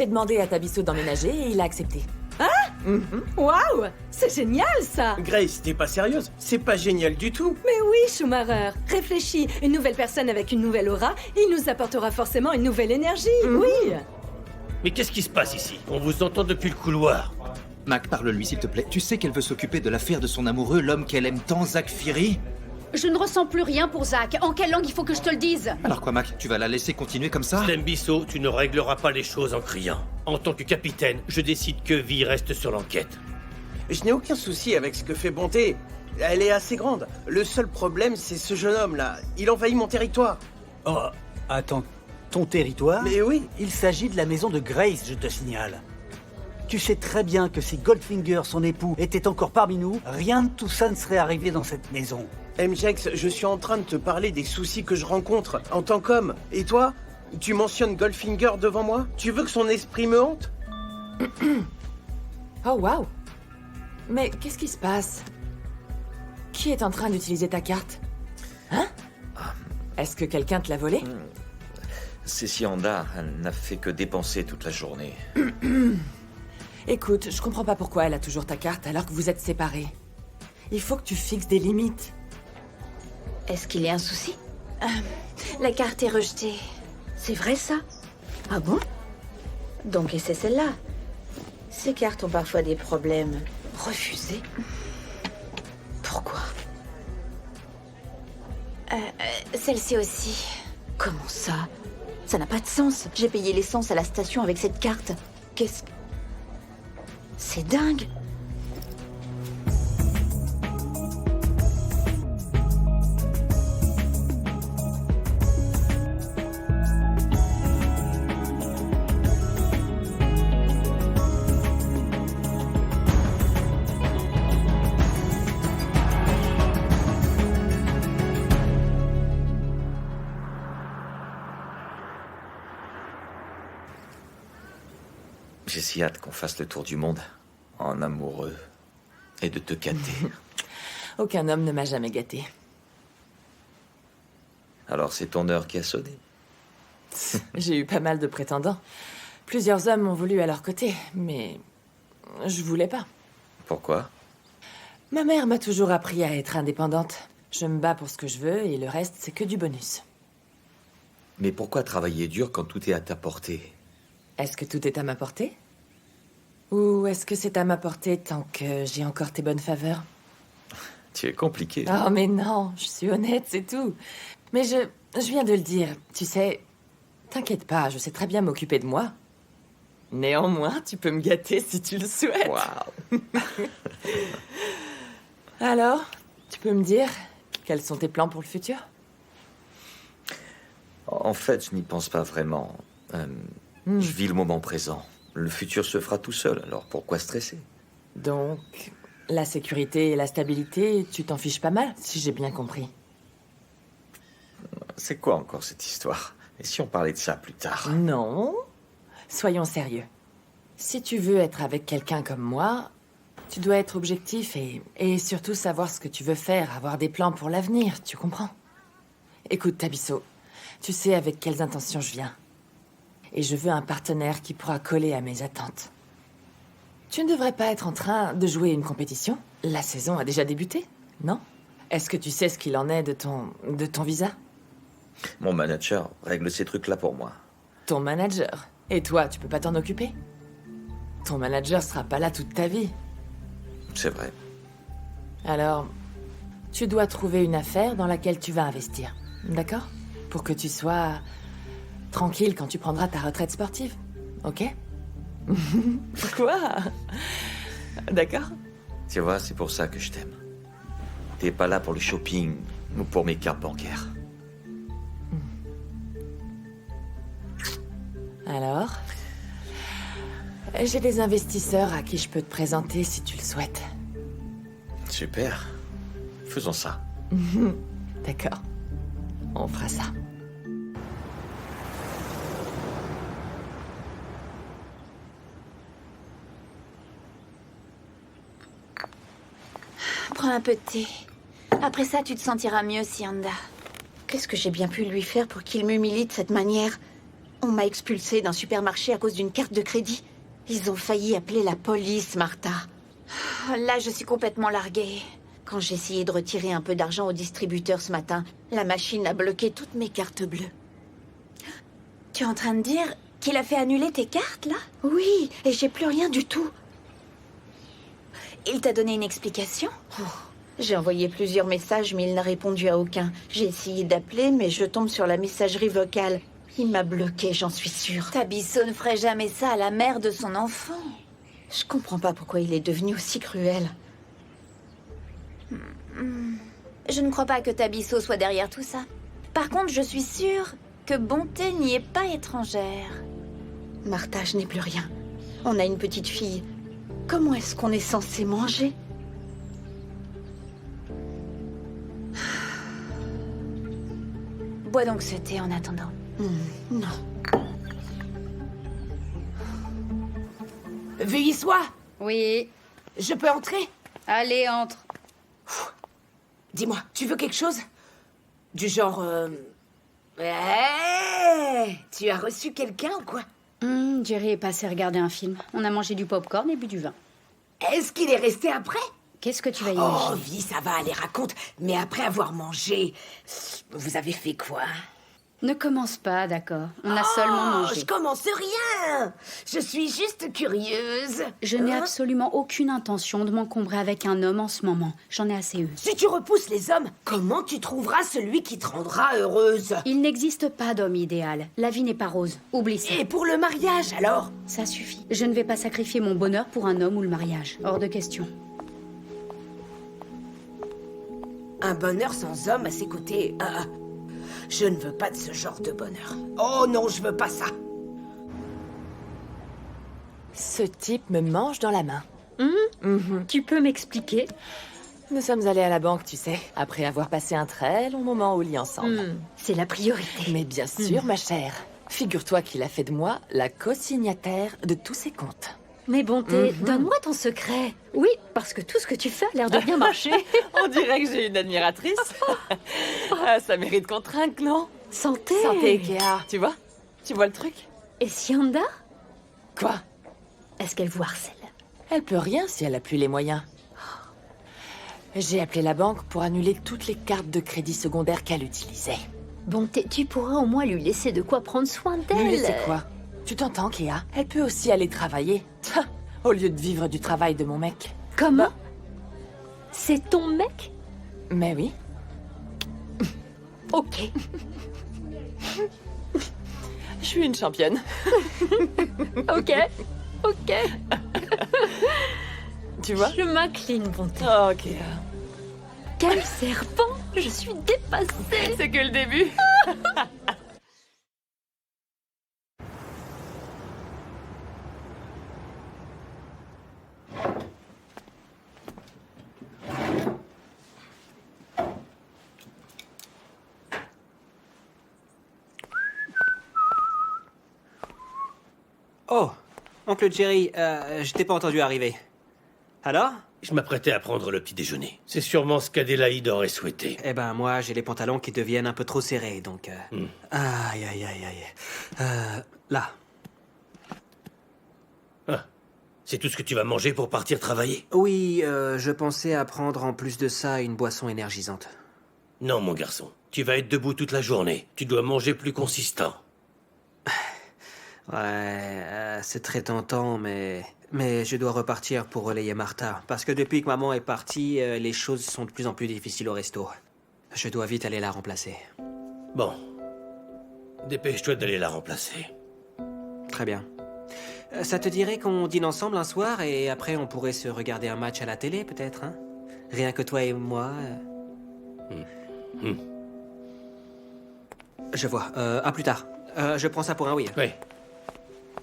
J'ai demandé à Tabiso d'emménager et il a accepté. Waouh! C'est génial, ça! Grace, t'es pas sérieuse? C'est pas génial du tout. Mais oui, Schumacher. Réfléchis, une nouvelle personne avec une nouvelle aura, il nous apportera forcément une nouvelle énergie, oui! Mais qu'est-ce qui se passe ici? On vous entend depuis le couloir. Mac, parle-lui s'il te plaît. Tu sais qu'elle veut s'occuper de l'affaire de son amoureux, l'homme qu'elle aime tant, Zach Fury? Je ne ressens plus rien pour Zach. En quelle langue il faut que je te le dise? Alors quoi, Mac? Tu vas la laisser continuer comme ça? Tembiso, tu ne régleras pas les choses en criant. En tant que capitaine, je décide que Vi reste sur l'enquête. Je n'ai aucun souci avec ce que fait Bonté. Elle est assez grande. Le seul problème, c'est ce jeune homme-là. Il envahit mon territoire. Oh, attends. Ton territoire? Mais oui. Il s'agit de la maison de Grace, je te signale. Tu sais très bien que si Goldfinger, son époux, était encore parmi nous, rien de tout ça ne serait arrivé dans cette maison. MJX, je suis en train de te parler des soucis que je rencontre en tant qu'homme. Et toi? Tu mentionnes Goldfinger devant moi? Tu veux que son esprit me hante? Oh waouh! Mais qu'est-ce qui se passe? Qui est en train d'utiliser ta carte? Hein? Est-ce que quelqu'un te l'a volée? C'est Sianda, elle n'a fait que dépenser toute la journée. Écoute, je comprends pas pourquoi elle a toujours ta carte alors que vous êtes séparés. Il faut que tu fixes des limites. Est-ce qu'il y a un souci? La carte est rejetée. C'est vrai, ça? Ah bon? Donc, et c'est celle-là. Ces cartes ont parfois des problèmes. Refusé? Pourquoi? Celle-ci aussi. Comment ça? Ça n'a pas de sens. J'ai payé l'essence à la station avec cette carte. Qu'est-ce que... C'est dingue. J'ai si hâte qu'on fasse le tour du monde en amoureux et de te gâter. Aucun homme ne m'a jamais gâté. Alors c'est ton heure qui a sonné. J'ai eu pas mal de prétendants. Plusieurs hommes m'ont voulu à leur côté, mais je voulais pas. Pourquoi? Ma mère m'a toujours appris à être indépendante. Je me bats pour ce que je veux et le reste, c'est que du bonus. Mais pourquoi travailler dur quand tout est à ta portée? Est-ce que tout est à ma portée? Ou est-ce que c'est à ma portée tant que j'ai encore tes bonnes faveurs? Tu es compliqué. Oh mais non, je suis honnête, c'est tout. Mais je viens de le dire, tu sais... T'inquiète pas, je sais très bien m'occuper de moi. Néanmoins, tu peux me gâter si tu le souhaites. Waouh. Alors, tu peux me dire quels sont tes plans pour le futur? En fait, je n'y pense pas vraiment. Je vis le moment présent. Le futur se fera tout seul, alors pourquoi stresser? Donc, la sécurité et la stabilité, tu t'en fiches pas mal, si j'ai bien compris. C'est quoi encore cette histoire? Et si on parlait de ça plus tard? Non. Soyons sérieux. Si tu veux être avec quelqu'un comme moi, tu dois être objectif et surtout savoir ce que tu veux faire, avoir des plans pour l'avenir, tu comprends? Écoute, Tabiso, tu sais avec quelles intentions je viens. Et je veux un partenaire qui pourra coller à mes attentes. Tu ne devrais pas être en train de jouer une compétition? La saison a déjà débuté, non? Est-ce que tu sais ce qu'il en est de ton visa? Mon manager règle ces trucs-là pour moi. Ton manager? Et toi, tu peux pas t'en occuper? Ton manager sera pas là toute ta vie. C'est vrai. Alors, tu dois trouver une affaire dans laquelle tu vas investir, d'accord? Pour que tu sois tranquille quand tu prendras ta retraite sportive, ok? Quoi? D'accord? Tu vois, c'est pour ça que je t'aime. T'es pas là pour le shopping ou pour mes cartes bancaires. Alors, j'ai des investisseurs à qui je peux te présenter si tu le souhaites. Super. Faisons ça. D'accord. On fera ça. Prends un peu de thé. Après ça, tu te sentiras mieux, Sianda. Qu'est-ce que j'ai bien pu lui faire pour qu'il m'humilie de cette manière? On m'a expulsée d'un supermarché à cause d'une carte de crédit. Ils ont failli appeler la police, Martha. Là, je suis complètement larguée. Quand j'ai essayé de retirer un peu d'argent au distributeur ce matin, la machine a bloqué toutes mes cartes bleues. Tu es en train de dire qu'il a fait annuler tes cartes, là? Oui, et j'ai plus rien du tout. Il t'a donné une explication? J'ai envoyé plusieurs messages, mais il n'a répondu à aucun. J'ai essayé d'appeler, mais je tombe sur la messagerie vocale. Il m'a bloqué, j'en suis sûre. Tabisso ne ferait jamais ça à la mère de son enfant. Je comprends pas pourquoi il est devenu aussi cruel. Je ne crois pas que Tabisso soit derrière tout ça. Par contre, je suis sûre que Bonté n'y est pas étrangère. Martha, je n'ai plus rien. On a une petite fille. Comment est-ce qu'on est censé manger? Bois donc ce thé en attendant. Non. Veuillez soit. Oui. Je peux entrer? Allez, entre. Dis-moi, tu veux quelque chose? Du genre... Hey, tu as reçu quelqu'un ou quoi? Jerry est passé regarder un film. On a mangé du popcorn et bu du vin. Est-ce qu'il est resté après? Qu'est-ce que tu vas Oh, imaginer? vie, ça va, allez, raconte. Mais après avoir mangé, vous avez fait quoi? Ne commence pas, d'accord. On a seulement mangé. Je commence rien. Je suis juste curieuse. Je n'ai absolument aucune intention de m'encombrer avec un homme en ce moment. J'en ai assez eu. Si tu repousses les hommes, comment tu trouveras celui qui te rendra heureuse? Il n'existe pas d'homme idéal. La vie n'est pas rose. Oublie ça. Et pour le mariage, alors? Ça suffit. Je ne vais pas sacrifier mon bonheur pour un homme ou le mariage. Hors de question. Un bonheur sans homme à ses côtés. Je ne veux pas de ce genre de bonheur. Oh non, je veux pas ça. Ce type me mange dans la main. Tu peux m'expliquer? Nous sommes allés à la banque, tu sais, après avoir passé un très long moment au lit ensemble. C'est la priorité. Mais bien sûr, ma chère. Figure-toi qu'il a fait de moi la co-signataire de tous ses comptes. Mais Bonté, donne-moi ton secret. Oui, parce que tout ce que tu fais a l'air de bien marcher. On dirait que j'ai une admiratrice. Ça mérite qu'on trinque, non? Santé. Santé, Kéa. Tu vois? Tu vois le truc? Et Sianda? Quoi? Est-ce qu'elle vous harcèle? Elle peut rien si elle a plus les moyens. J'ai appelé la banque pour annuler toutes les cartes de crédit secondaire qu'elle utilisait. Bonté, tu pourras au moins lui laisser de quoi prendre soin d'elle. Lui laisser quoi? Tu t'entends, Kéa? Elle peut aussi aller travailler. Au lieu de vivre du travail de mon mec. Comment? C'est ton mec? Mais oui. Ok. Je suis une championne. Ok. Tu vois? Je m'incline, Bonté. Oh, Kéa. Quel serpent! Je suis dépassée. C'est que le début. Oh, oncle Jerry, je t'ai pas entendu arriver. Alors? Je m'apprêtais à prendre le petit déjeuner. C'est sûrement ce qu'Adélaïde aurait souhaité. Eh ben, moi, j'ai les pantalons qui deviennent un peu trop serrés, donc... Aïe, aïe, aïe, aïe. Là. Ah, c'est tout ce que tu vas manger pour partir travailler? Oui, je pensais à prendre en plus de ça une boisson énergisante. Non, mon garçon. Tu vas être debout toute la journée. Tu dois manger plus consistant. Ouais, c'est très tentant, mais je dois repartir pour relayer Martha. Parce que depuis que maman est partie, les choses sont de plus en plus difficiles au resto. Je dois vite aller la remplacer. Bon. Dépêche-toi d'aller la remplacer. Très bien. Ça te dirait qu'on dîne ensemble un soir et après on pourrait se regarder un match à la télé, peut-être, hein? Rien que toi et moi. Je vois. À plus tard. Je prends ça pour un oui. Oui.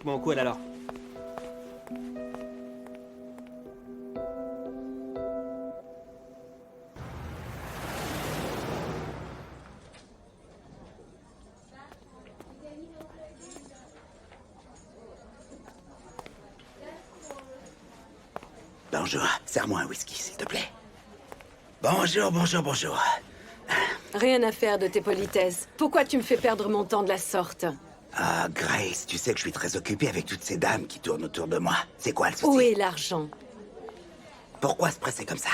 Bon, cool alors. Bonjour, serre-moi un whisky, s'il te plaît. Bonjour. Rien à faire de tes politesses. Pourquoi tu me fais perdre mon temps de la sorte? Ah, Grace, tu sais que je suis très occupé avec toutes ces dames qui tournent autour de moi. C'est quoi le souci? Où est l'argent? Pourquoi se presser comme ça?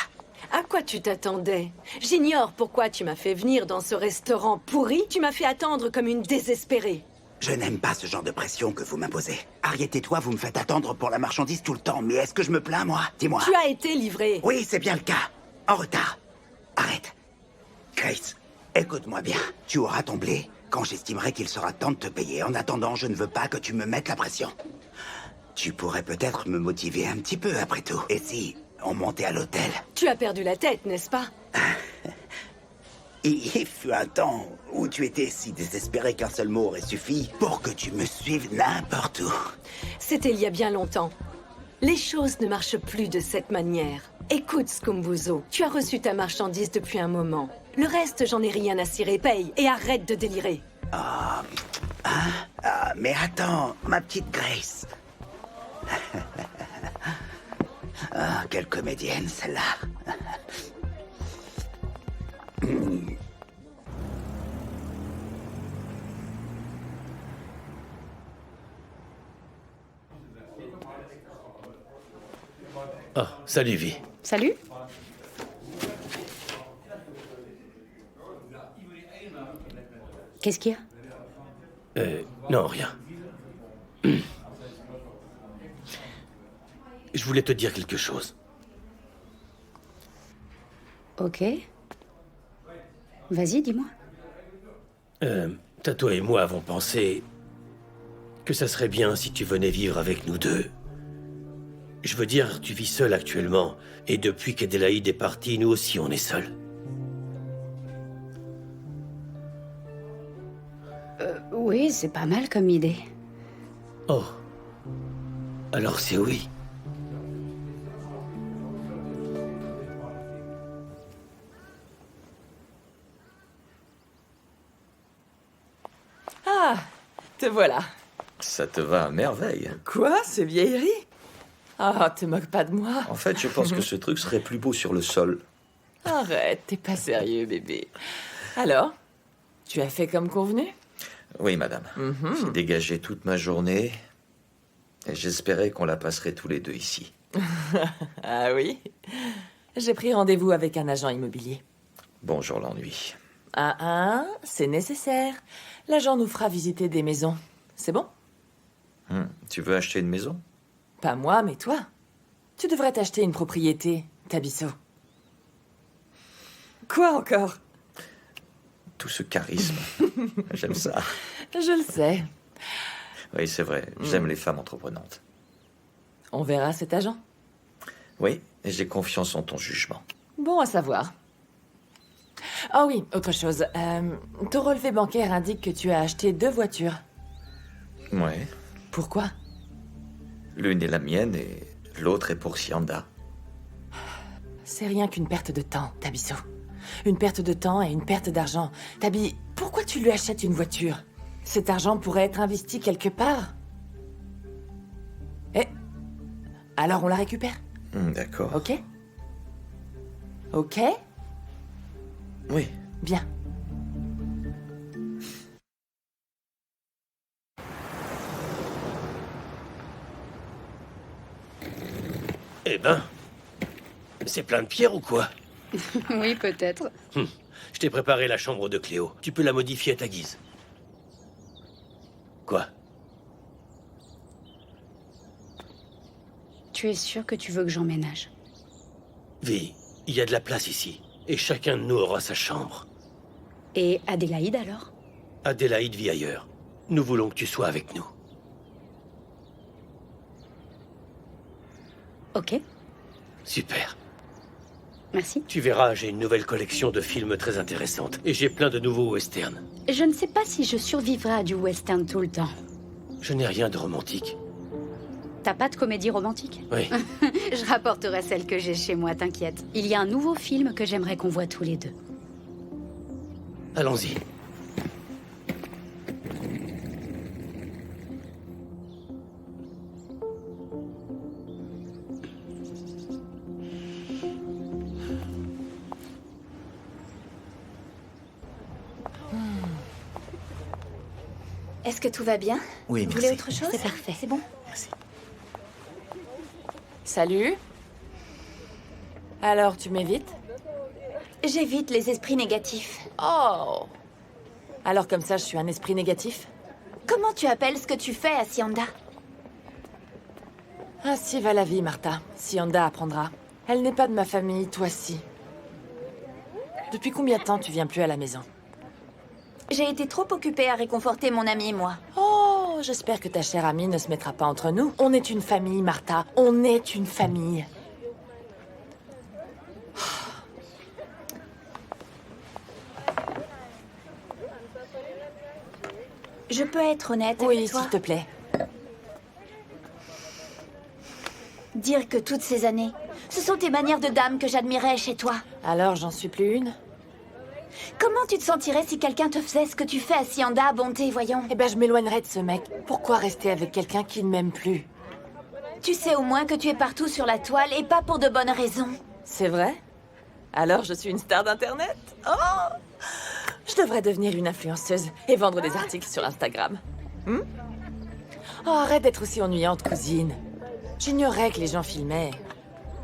À quoi tu t'attendais? J'ignore pourquoi tu m'as fait venir dans ce restaurant pourri. Tu m'as fait attendre comme une désespérée. Je n'aime pas ce genre de pression que vous m'imposez. Arrêtez-toi, vous me faites attendre pour la marchandise tout le temps. Mais est-ce que je me plains, moi? Dis-moi. Tu as été livré. Oui, c'est bien le cas. En retard. Arrête. Grace, écoute-moi bien. Tu auras ton blé quand j'estimerai qu'il sera temps de te payer. En attendant, je ne veux pas que tu me mettes la pression. Tu pourrais peut-être me motiver un petit peu, après tout. Et si on montait à l'hôtel? Tu as perdu la tête, n'est-ce pas? Il fut un temps où tu étais si désespéré qu'un seul mot aurait suffi pour que tu me suives n'importe où. C'était il y a bien longtemps. Les choses ne marchent plus de cette manière. Écoute, Scumbuzo, tu as reçu ta marchandise depuis un moment. Le reste, j'en ai rien à cirer. Paye et arrête de délirer. Mais attends, ma petite Grace. Ah, quelle comédienne, celle-là. Ah, salut, Vi. Salut. Qu'est-ce qu'il y a? Non, rien. Je voulais te dire quelque chose. Ok. Vas-y, dis-moi. Tato et moi avons pensé que ça serait bien si tu venais vivre avec nous deux. Je veux dire, tu vis seul actuellement, et depuis qu'Adélaïde est partie, nous aussi on est seuls. Oui, c'est pas mal comme idée. Oh. Alors c'est oui. Ah, te voilà. Ça te va à merveille. Quoi, ces vieilleries? Ah, te moque pas de moi. En fait, je pense que ce truc serait plus beau sur le sol. Arrête, t'es pas sérieux, bébé. Alors, tu as fait comme convenu? Oui, madame. J'ai dégagé toute ma journée et j'espérais qu'on la passerait tous les deux ici. Ah oui? J'ai pris rendez-vous avec un agent immobilier. Bonjour l'ennui. C'est nécessaire. L'agent nous fera visiter des maisons. C'est bon? Tu veux acheter une maison? Pas moi, mais toi. Tu devrais t'acheter une propriété, Tabisso. Quoi encore? Tout ce charisme. J'aime ça. Je le sais. Oui, c'est vrai. J'aime les femmes entreprenantes. On verra cet agent. Oui, et j'ai confiance en ton jugement. Bon à savoir. Oh oui, autre chose. Ton relevé bancaire indique que tu as acheté 2 voitures. Ouais. Pourquoi? L'une est la mienne et l'autre est pour Sianda. C'est rien qu'une perte de temps, Tabisso. Une perte de temps et une perte d'argent. Tabi, pourquoi tu lui achètes une voiture? Cet argent pourrait être investi quelque part. Eh, alors on la récupère? D'accord. Ok? Ok? Oui. Bien. Eh ben, c'est plein de pierres ou quoi? Oui, peut-être. Je t'ai préparé la chambre de Cléo. Tu peux la modifier à ta guise. Quoi? Tu es sûr que tu veux que j'emménage? Vi, il y a de la place ici. Et chacun de nous aura sa chambre. Et Adélaïde, alors? Adélaïde vit ailleurs. Nous voulons que tu sois avec nous. Ok, Super. merci. Tu verras, j'ai une nouvelle collection de films très intéressante. Et j'ai plein de nouveaux westerns. Je ne sais pas si je survivrai à du western tout le temps. Je n'ai rien de romantique. T'as pas de comédie romantique? Oui. Je rapporterai celle que j'ai chez moi, t'inquiète. Il y a un nouveau film que j'aimerais qu'on voit tous les deux. Allons-y. Est-ce que tout va bien? Oui, Vous merci. voulez autre chose? C'est parfait. C'est bon? Merci. Salut. Alors, tu m'évites? J'évite les esprits négatifs. Oh! Alors comme ça, je suis un esprit négatif? Comment tu appelles ce que tu fais, Hacienda? Ainsi va la vie, Martha. Sianda apprendra. Elle n'est pas de ma famille, toi si. Depuis combien de temps tu viens plus à la maison? J'ai été trop occupée à réconforter mon ami et moi. Oh, j'espère que ta chère amie ne se mettra pas entre nous. On est une famille, Martha. On est une famille. Je peux être honnête Oui, avec toi? s'il te plaît. Dire que toutes ces années, ce sont tes manières de dame que j'admirais chez toi. Alors, j'en suis plus une? Comment tu te sentirais si quelqu'un te faisait ce que tu fais à Sianda, Bonté, voyons? Eh ben, je m'éloignerais de ce mec. Pourquoi rester avec quelqu'un qui ne m'aime plus? Tu sais au moins que tu es partout sur la toile et pas pour de bonnes raisons. C'est vrai? Alors, je suis une star d'Internet? Oh! Je devrais devenir une influenceuse et vendre des articles sur Instagram. Oh, arrête d'être aussi ennuyante, cousine. J'ignorais que les gens filmaient.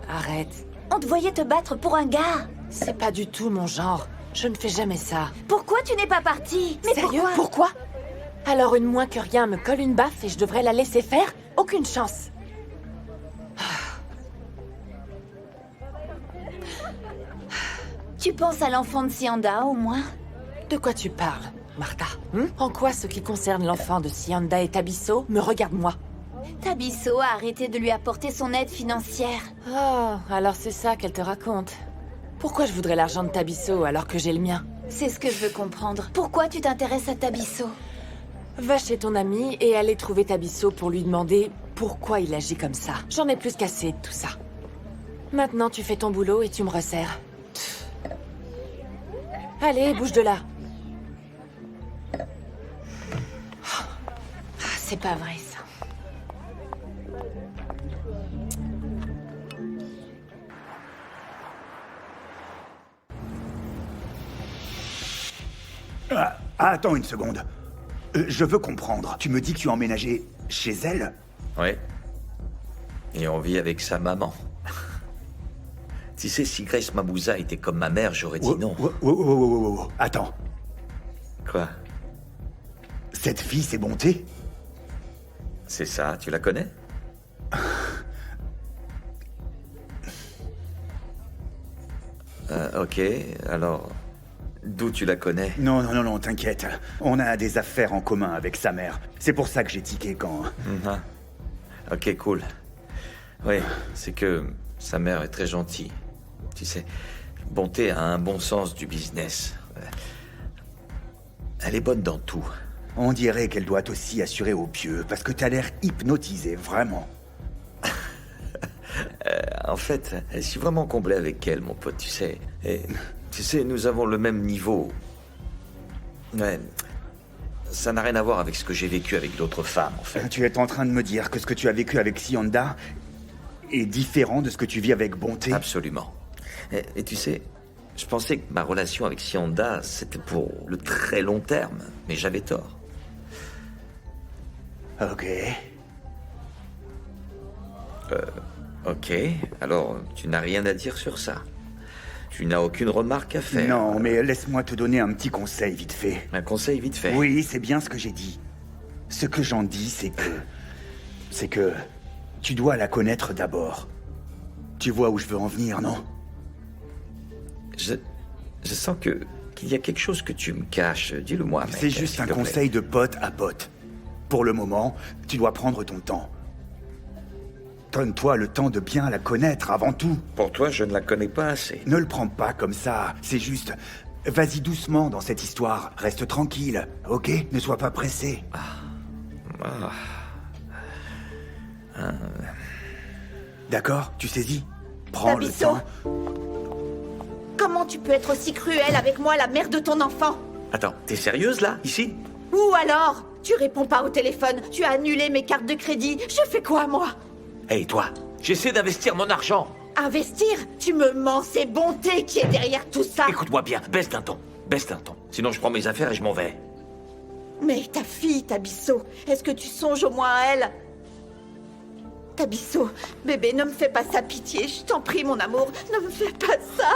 Arrête. On te voyait te battre pour un gars. C'est pas du tout mon genre. Je ne fais jamais ça. Pourquoi tu n'es pas partie? Mais Sérieux? pourquoi? Alors une moins que rien me colle une baffe et je devrais la laisser faire? Aucune chance. Tu penses à l'enfant de Sianda, au moins? De quoi tu parles, Martha? En quoi ce qui concerne l'enfant de Sianda et Tabisso me regarde moi? Tabisso a arrêté de lui apporter son aide financière. Oh, alors c'est ça qu'elle te raconte. Pourquoi je voudrais l'argent de Tabisso alors que j'ai le mien? C'est ce que je veux comprendre. Pourquoi tu t'intéresses à Tabisso? Va chez ton ami et allez trouver Tabisso pour lui demander pourquoi il agit comme ça. J'en ai plus qu'assez de tout ça. Maintenant, tu fais ton boulot et tu me resserres. Allez, bouge de là. C'est pas vrai, ça. Attends une seconde. Je veux comprendre. Tu me dis que tu as emménagé chez elle? Ouais. Et on vit avec sa maman. Tu sais, si Grace Mabouza était comme ma mère, j'aurais dit non. Attends. Quoi? Cette fille, c'est Bonté? C'est ça, tu la connais? Ok, alors... D'où tu la connais? Non, t'inquiète. On a des affaires en commun avec sa mère. C'est pour ça que j'ai tiqué quand... Ok, cool. Oui, c'est que sa mère est très gentille. Tu sais, Bonté a un bon sens du business. Elle est bonne dans tout. On dirait qu'elle doit aussi assurer au pieu, parce que t'as l'air hypnotisé, vraiment. En fait, je suis vraiment comblé avec elle, mon pote, tu sais. Et... Tu sais, nous avons le même niveau. Ouais. Ça n'a rien à voir avec ce que j'ai vécu avec d'autres femmes, en fait. Tu es en train de me dire que ce que tu as vécu avec Sianda est différent de ce que tu vis avec Bonté? Absolument. Et tu sais, je pensais que ma relation avec Sianda, c'était pour le très long terme. Mais j'avais tort. Ok. Ok. Alors, tu n'as rien à dire sur ça? Tu n'as aucune remarque à faire? Non, mais laisse-moi te donner un petit conseil vite fait. Un conseil vite fait? Oui, c'est bien ce que j'ai dit. Ce que j'en dis, c'est que... tu dois la connaître d'abord. Tu vois où je veux en venir, non? Je sens qu'il y a quelque chose que tu me caches. Dis-le-moi, mec. C'est juste un conseil de pote à pote. Pour le moment, tu dois prendre ton temps. Donne-toi le temps de bien la connaître avant tout. Pour toi, je ne la connais pas assez. Ne le prends pas comme ça, c'est juste... Vas-y doucement dans cette histoire, reste tranquille, ok? Ne sois pas pressé. D'accord, tu saisis? Prends le Tabisso, temps. comment tu peux être aussi cruelle avec moi, la mère de ton enfant? Attends, t'es sérieuse là, ici? Ou alors, tu réponds pas au téléphone, tu as annulé mes cartes de crédit, je fais quoi, moi? Hey, toi, j'essaie d'investir mon argent. Investir? Tu me mens, c'est Bonté qui est derrière tout ça. Écoute-moi bien, baisse d'un ton. Baisse d'un ton. Sinon, je prends mes affaires et je m'en vais. Mais ta fille, Tabisso, est-ce que tu songes au moins à elle? Tabisso, bébé, ne me fais pas ça, pitié, je t'en prie, mon amour, ne me fais pas ça.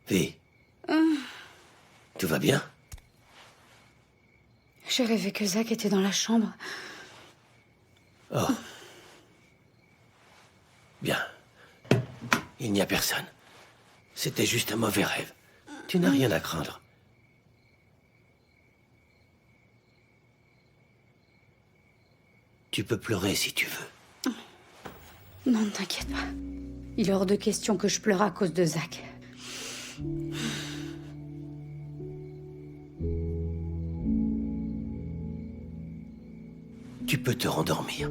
V. Tout va bien? J'ai rêvé que Zach était dans la chambre. Oh. Bien. Il n'y a personne. C'était juste un mauvais rêve. Tu n'as rien à craindre. Tu peux pleurer si tu veux. Non, ne t'inquiète pas. Il est hors de question que je pleure à cause de Zach. Tu peux te rendormir.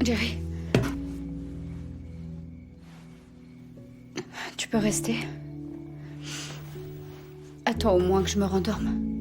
Jerry. Tu peux rester? Attends au moins que je me rendorme.